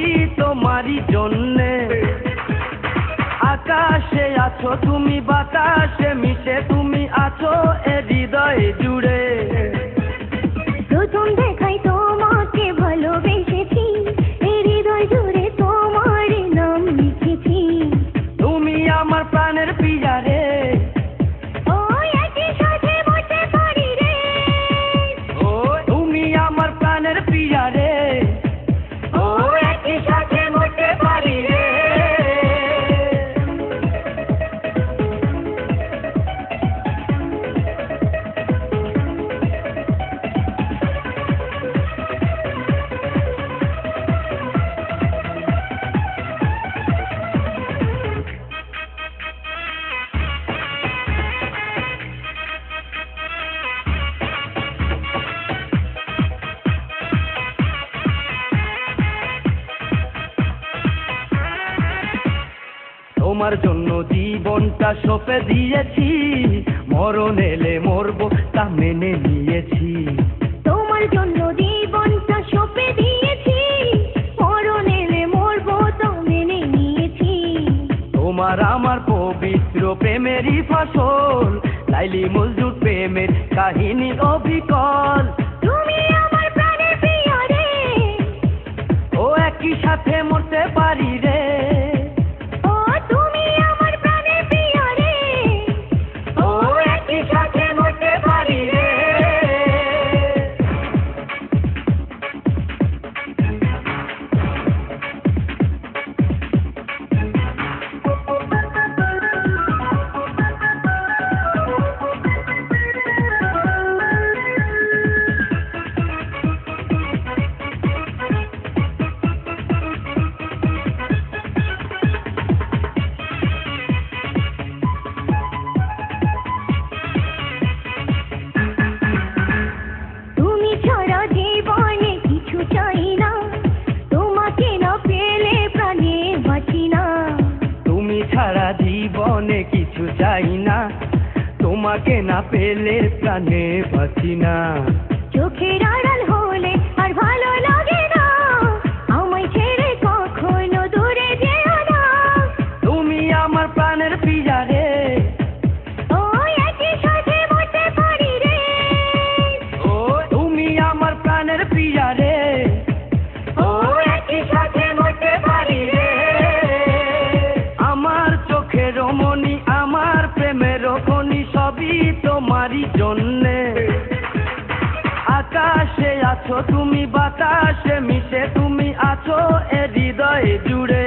সবই তোমারই জন্যে। আকাশে আছো তুমি, বাতাসে মিশে তুমি আছো এ হৃদয় জুড়ে। প্রথম দেখাই তোমাকে ভালোবেসেছি, এই হৃদয় জুড়ে তোমার নাম লিখেছি। তুমি আমার প্রাণের প্রিয়া রে, ও একই সাথে বসতে পারি রে। ও তুমি আমার প্রাণের প্রিয়া রে, ও একই সাথে বসতে পারি রে। তোমার জন্য জীবনটা সঁপে দিয়েছি, মরণ এলে মরবো তা মেনে নিয়েছি। তোমার জন্য জীবনটা সঁপে দিয়েছি, মরণ এলে মরবো তো মেনে নিয়েছি। তোমার আমার পবিত্র প্রেমেরই ফসল, লাইলি মজনুর প্রেমের কাহিনী অবিকল। তুমি আমার প্রাণের প্রিয়া রে, ও একই সাথে মরতে পারি রে। ও তুমি আমার প্রাণের প্রিয়া রে, ও একই সাথে মরতে পারি রে। তুমি ছাড়া জীবনে কিছু চাই না, তোমাকে না পেলে প্রাণে বাঁচি না। তুমি ছাড়া জীবনে কিছু চাই না, তোমাকে না পেলে প্রাণে বাঁচি না। চোখের আড়াল হলে আর ভালো লাগে না, আমায় ছেড়ে কখনো দূরে যেও না। তুমি আমার প্রাণের প্রিয়া রে, ও একই সাথে মরতে পারি রে। ও তুমি আমার প্রাণের প্রিয়া রে, ও একই সাথে মরতে পারি রে। আমার চোখের মনি, আমার প্রেমের খনি সবই তোমারই জন্যে। আকাশে আছো তুমি, বাতাসে মিশে তুমি আছো এ হৃদয় জুড়ে।